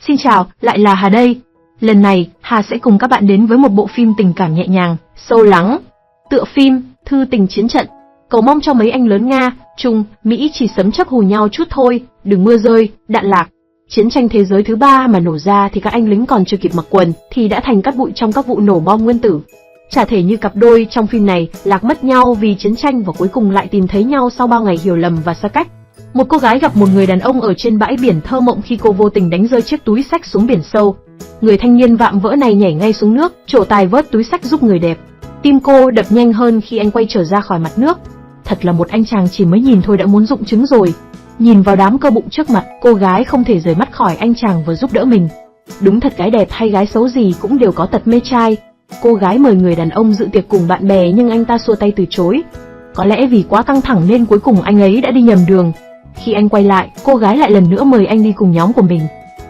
Xin chào, lại là Hà đây. Lần này, Hà sẽ cùng các bạn đến với một bộ phim tình cảm nhẹ nhàng, sâu lắng. Tựa phim, Thư tình chiến trận. Cầu mong cho mấy anh lớn Nga, Trung, Mỹ chỉ sấm chớp hù nhau chút thôi, đừng mưa rơi, đạn lạc. Chiến tranh thế giới thứ 3 mà nổ ra thì các anh lính còn chưa kịp mặc quần thì đã thành cát bụi trong các vụ nổ bom nguyên tử. Chả thể như cặp đôi trong phim này lạc mất nhau vì chiến tranh và cuối cùng lại tìm thấy nhau sau bao ngày hiểu lầm và xa cách. Một cô gái gặp một người đàn ông ở trên bãi biển thơ mộng khi cô vô tình đánh rơi chiếc túi xách xuống biển sâu. Người thanh niên vạm vỡ này nhảy ngay xuống nước, trổ tài vớt túi xách giúp người đẹp. Tim cô đập nhanh hơn khi anh quay trở ra khỏi mặt nước. Thật là một anh chàng chỉ mới nhìn thôi đã muốn rụng trứng rồi. Nhìn vào đám cơ bụng trước mặt, cô gái không thể rời mắt khỏi anh chàng vừa giúp đỡ mình. Đúng thật, gái đẹp hay gái xấu gì cũng đều có tật mê trai. Cô gái mời người đàn ông dự tiệc cùng bạn bè nhưng anh ta xua tay từ chối. Có lẽ vì quá căng thẳng nên cuối cùng anh ấy đã đi nhầm đường. Khi anh quay lại, cô gái lại lần nữa mời anh đi cùng nhóm của mình.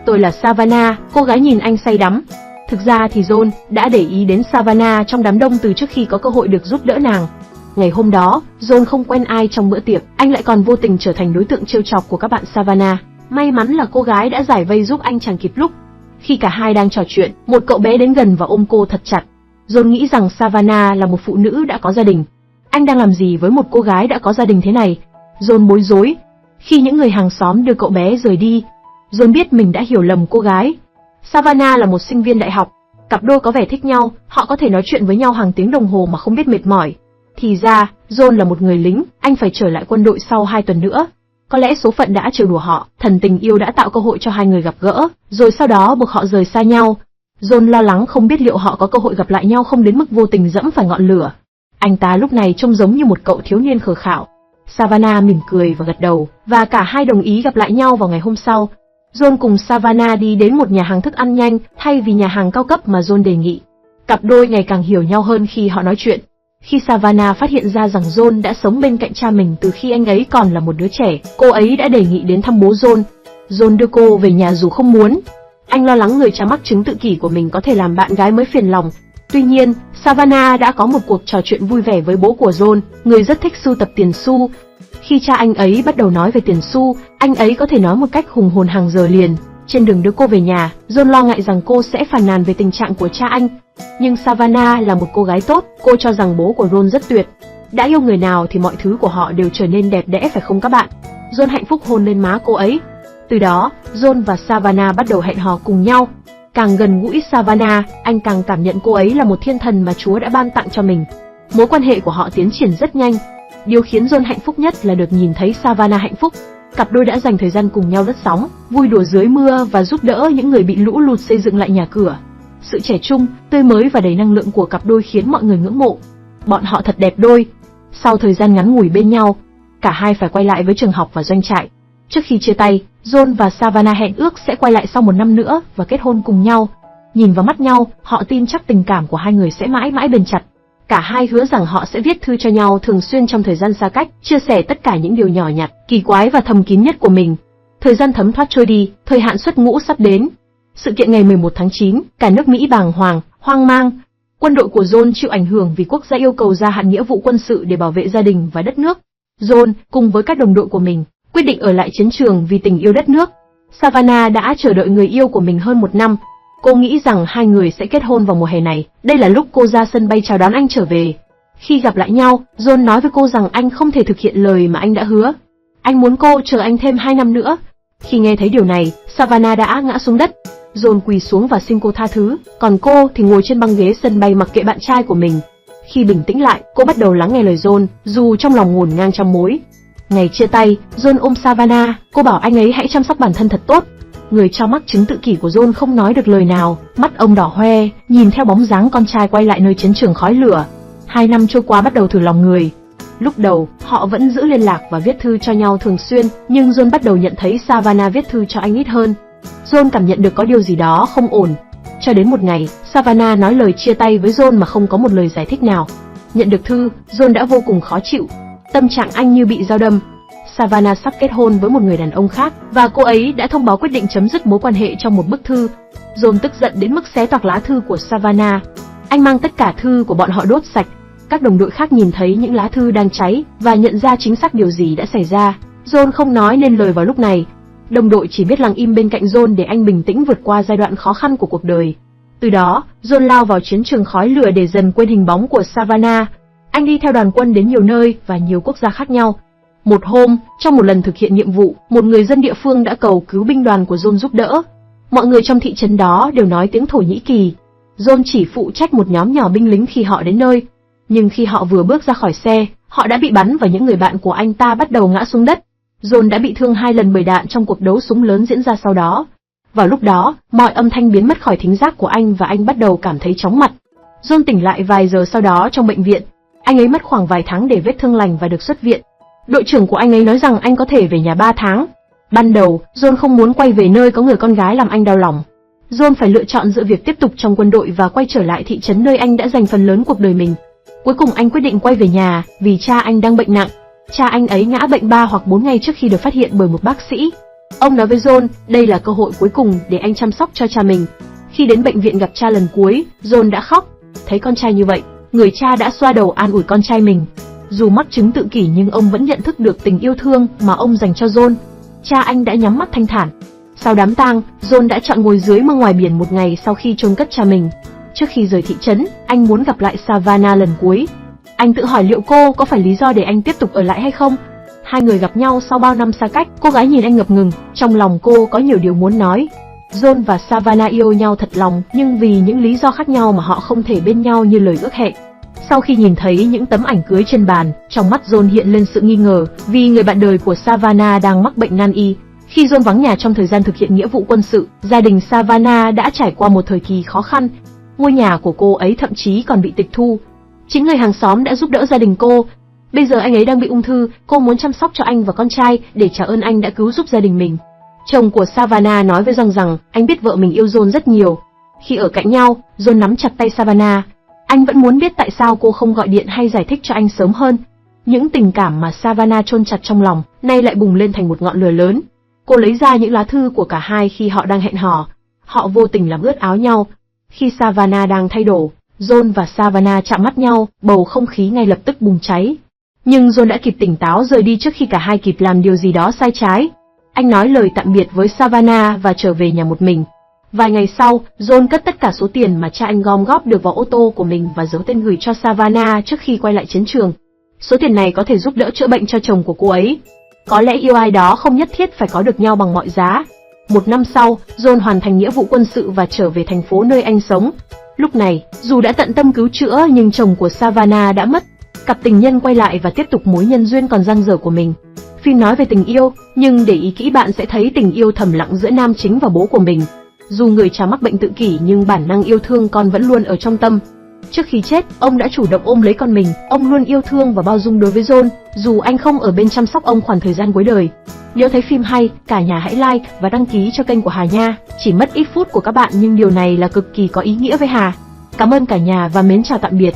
Tôi là Savannah, cô gái nhìn anh say đắm. Thực ra thì John đã để ý đến Savannah trong đám đông từ trước khi có cơ hội được giúp đỡ nàng. Ngày hôm đó, John không quen ai trong bữa tiệc, anh lại còn vô tình trở thành đối tượng trêu chọc của các bạn Savannah. May mắn là cô gái đã giải vây giúp anh chàng kịp lúc. Khi cả hai đang trò chuyện, một cậu bé đến gần và ôm cô thật chặt. John nghĩ rằng Savannah là một phụ nữ đã có gia đình. Anh đang làm gì với một cô gái đã có gia đình thế này? John bối rối. Khi những người hàng xóm đưa cậu bé rời đi, John biết mình đã hiểu lầm cô gái. Savannah là một sinh viên đại học. Cặp đôi có vẻ thích nhau, họ có thể nói chuyện với nhau hàng tiếng đồng hồ mà không biết mệt mỏi. Thì ra, John là một người lính, anh phải trở lại quân đội sau 2 tuần nữa. Có lẽ số phận đã trêu đùa họ, thần tình yêu đã tạo cơ hội cho hai người gặp gỡ, rồi sau đó buộc họ rời xa nhau. John lo lắng không biết liệu họ có cơ hội gặp lại nhau không đến mức vô tình dẫm phải ngọn lửa. Anh ta lúc này trông giống như một cậu thiếu niên khờ khạo. Savannah mỉm cười và gật đầu, và cả hai đồng ý gặp lại nhau vào ngày hôm sau. John cùng Savannah đi đến một nhà hàng thức ăn nhanh thay vì nhà hàng cao cấp mà John đề nghị. Cặp đôi ngày càng hiểu nhau hơn khi họ nói chuyện. Khi Savannah phát hiện ra rằng John đã sống bên cạnh cha mình từ khi anh ấy còn là một đứa trẻ, cô ấy đã đề nghị đến thăm bố John. John đưa cô về nhà dù không muốn. Anh lo lắng người cha mắc chứng tự kỷ của mình có thể làm bạn gái mới phiền lòng. Tuy nhiên, Savannah đã có một cuộc trò chuyện vui vẻ với bố của John, người rất thích sưu tập tiền xu. Khi cha anh ấy bắt đầu nói về tiền xu, anh ấy có thể nói một cách hùng hồn hàng giờ liền. Trên đường đưa cô về nhà, John lo ngại rằng cô sẽ phàn nàn về tình trạng của cha anh. Nhưng Savannah là một cô gái tốt, cô cho rằng bố của John rất tuyệt. Đã yêu người nào thì mọi thứ của họ đều trở nên đẹp đẽ phải không các bạn? John hạnh phúc hôn lên má cô ấy. Từ đó, John và Savannah bắt đầu hẹn hò cùng nhau. Càng gần gũi Savannah, anh càng cảm nhận cô ấy là một thiên thần mà Chúa đã ban tặng cho mình. Mối quan hệ của họ tiến triển rất nhanh. Điều khiến John hạnh phúc nhất là được nhìn thấy Savannah hạnh phúc. Cặp đôi đã dành thời gian cùng nhau lướt sóng, vui đùa dưới mưa và giúp đỡ những người bị lũ lụt xây dựng lại nhà cửa. Sự trẻ trung, tươi mới và đầy năng lượng của cặp đôi khiến mọi người ngưỡng mộ. Bọn họ thật đẹp đôi. Sau thời gian ngắn ngủi bên nhau, cả hai phải quay lại với trường học và doanh trại. Trước khi chia tay, John và Savannah hẹn ước sẽ quay lại sau 1 năm nữa và kết hôn cùng nhau. Nhìn vào mắt nhau, họ tin chắc tình cảm của hai người sẽ mãi mãi bền chặt. Cả hai hứa rằng họ sẽ viết thư cho nhau thường xuyên trong thời gian xa cách, chia sẻ tất cả những điều nhỏ nhặt, kỳ quái và thầm kín nhất của mình. Thời gian thấm thoát trôi đi, thời hạn xuất ngũ sắp đến. Sự kiện ngày 11 tháng 9, cả nước Mỹ bàng hoàng, hoang mang. Quân đội của John chịu ảnh hưởng vì quốc gia yêu cầu gia hạn nghĩa vụ quân sự để bảo vệ gia đình và đất nước. John, cùng với các đồng đội của mình, quyết định ở lại chiến trường vì tình yêu đất nước. Savannah đã chờ đợi người yêu của mình hơn 1 năm. Cô nghĩ rằng hai người sẽ kết hôn vào mùa hè này. Đây là lúc cô ra sân bay chào đón anh trở về. Khi gặp lại nhau, John nói với cô rằng anh không thể thực hiện lời mà anh đã hứa. Anh muốn cô chờ anh thêm 2 năm nữa. Khi nghe thấy điều này, Savannah đã ngã xuống đất. John quỳ xuống và xin cô tha thứ, còn cô thì ngồi trên băng ghế sân bay mặc kệ bạn trai của mình. Khi bình tĩnh lại, cô bắt đầu lắng nghe lời John, dù trong lòng ngổn ngang trăm mối. Ngày chia tay, John ôm Savannah, cô bảo anh ấy hãy chăm sóc bản thân thật tốt. Người cho mắc chứng tự kỷ của John không nói được lời nào, mắt ông đỏ hoe, nhìn theo bóng dáng con trai quay lại nơi chiến trường khói lửa. 2 năm trôi qua bắt đầu thử lòng người. Lúc đầu, họ vẫn giữ liên lạc và viết thư cho nhau thường xuyên, nhưng John bắt đầu nhận thấy Savannah viết thư cho anh ít hơn. John cảm nhận được có điều gì đó không ổn. Cho đến một ngày, Savannah nói lời chia tay với John mà không có một lời giải thích nào. Nhận được thư, John đã vô cùng khó chịu. Tâm trạng anh như bị dao đâm. Savannah sắp kết hôn với một người đàn ông khác, và cô ấy đã thông báo quyết định chấm dứt mối quan hệ trong một bức thư. John tức giận đến mức xé toạc lá thư của Savannah. Anh mang tất cả thư của bọn họ đốt sạch. Các đồng đội khác nhìn thấy những lá thư đang cháy và nhận ra chính xác điều gì đã xảy ra. John không nói nên lời vào lúc này. Đồng đội chỉ biết lặng im bên cạnh John để anh bình tĩnh vượt qua giai đoạn khó khăn của cuộc đời. Từ đó, John lao vào chiến trường khói lửa để dần quên hình bóng của Savannah. Anh đi theo đoàn quân đến nhiều nơi và nhiều quốc gia khác nhau. Một hôm, trong một lần thực hiện nhiệm vụ, một người dân địa phương đã cầu cứu binh đoàn của John giúp đỡ. Mọi người trong thị trấn đó đều nói tiếng Thổ Nhĩ Kỳ. John chỉ phụ trách một nhóm nhỏ binh lính khi họ đến nơi. Nhưng khi họ vừa bước ra khỏi xe, họ đã bị bắn và những người bạn của anh ta bắt đầu ngã xuống đất. John đã bị thương 2 lần bởi đạn trong cuộc đấu súng lớn diễn ra sau đó. Vào lúc đó, mọi âm thanh biến mất khỏi thính giác của anh và anh bắt đầu cảm thấy chóng mặt. John tỉnh lại vài giờ sau đó trong bệnh viện. Anh ấy mất khoảng vài tháng để vết thương lành và được xuất viện. Đội trưởng của anh ấy nói rằng anh có thể về nhà 3 tháng. Ban đầu, John không muốn quay về nơi có người con gái làm anh đau lòng. John phải lựa chọn giữa việc tiếp tục trong quân đội và quay trở lại thị trấn nơi anh đã dành phần lớn cuộc đời mình. Cuối cùng anh quyết định quay về nhà vì cha anh đang bệnh nặng. Cha anh ấy ngã bệnh 3 hoặc 4 ngày trước khi được phát hiện bởi một bác sĩ. Ông nói với John, đây là cơ hội cuối cùng để anh chăm sóc cho cha mình. Khi đến bệnh viện gặp cha lần cuối, John đã khóc. Thấy con trai như vậy, người cha đã xoa đầu an ủi con trai mình. Dù mắc chứng tự kỷ nhưng ông vẫn nhận thức được tình yêu thương mà ông dành cho John. Cha anh đã nhắm mắt thanh thản. Sau đám tang, John đã chọn ngồi dưới mương ngoài biển một ngày sau khi chôn cất cha mình. Trước khi rời thị trấn, anh muốn gặp lại Savannah lần cuối. Anh tự hỏi liệu cô có phải lý do để anh tiếp tục ở lại hay không? Hai người gặp nhau sau bao năm xa cách, cô gái nhìn anh ngập ngừng, trong lòng cô có nhiều điều muốn nói. John và Savannah yêu nhau thật lòng, nhưng vì những lý do khác nhau mà họ không thể bên nhau như lời ước hẹn. Sau khi nhìn thấy những tấm ảnh cưới trên bàn, trong mắt John hiện lên sự nghi ngờ, vì người bạn đời của Savannah đang mắc bệnh nan y. Khi John vắng nhà trong thời gian thực hiện nghĩa vụ quân sự, gia đình Savannah đã trải qua một thời kỳ khó khăn. Ngôi nhà của cô ấy thậm chí còn bị tịch thu. Chính người hàng xóm đã giúp đỡ gia đình cô. Bây giờ anh ấy đang bị ung thư, cô muốn chăm sóc cho anh và con trai để trả ơn anh đã cứu giúp gia đình mình. Chồng của Savannah nói với John rằng anh biết vợ mình yêu John rất nhiều. Khi ở cạnh nhau, John nắm chặt tay Savannah. Anh vẫn muốn biết tại sao cô không gọi điện hay giải thích cho anh sớm hơn. Những tình cảm mà Savannah chôn chặt trong lòng, nay lại bùng lên thành một ngọn lửa lớn. Cô lấy ra những lá thư của cả hai khi họ đang hẹn hò. Họ vô tình làm ướt áo nhau. Khi Savannah đang thay đồ, John và Savannah chạm mắt nhau, bầu không khí ngay lập tức bùng cháy. Nhưng John đã kịp tỉnh táo rời đi trước khi cả hai kịp làm điều gì đó sai trái. Anh nói lời tạm biệt với Savannah và trở về nhà một mình. Vài ngày sau, John cất tất cả số tiền mà cha anh gom góp được vào ô tô của mình và giấu tên gửi cho Savannah trước khi quay lại chiến trường. Số tiền này có thể giúp đỡ chữa bệnh cho chồng của cô ấy. Có lẽ yêu ai đó không nhất thiết phải có được nhau bằng mọi giá. Một năm sau, John hoàn thành nghĩa vụ quân sự và trở về thành phố nơi anh sống. Lúc này, dù đã tận tâm cứu chữa nhưng chồng của Savannah đã mất. Cặp tình nhân quay lại và tiếp tục mối nhân duyên còn dang dở của mình. Phim nói về tình yêu, nhưng để ý kỹ bạn sẽ thấy tình yêu thầm lặng giữa nam chính và bố của mình. Dù người cha mắc bệnh tự kỷ nhưng bản năng yêu thương con vẫn luôn ở trong tâm. Trước khi chết, ông đã chủ động ôm lấy con mình, ông luôn yêu thương và bao dung đối với John, dù anh không ở bên chăm sóc ông khoảng thời gian cuối đời. Nếu thấy phim hay, cả nhà hãy like và đăng ký cho kênh của Hà nha. Chỉ mất ít phút của các bạn nhưng điều này là cực kỳ có ý nghĩa với Hà. Cảm ơn cả nhà và mến chào tạm biệt.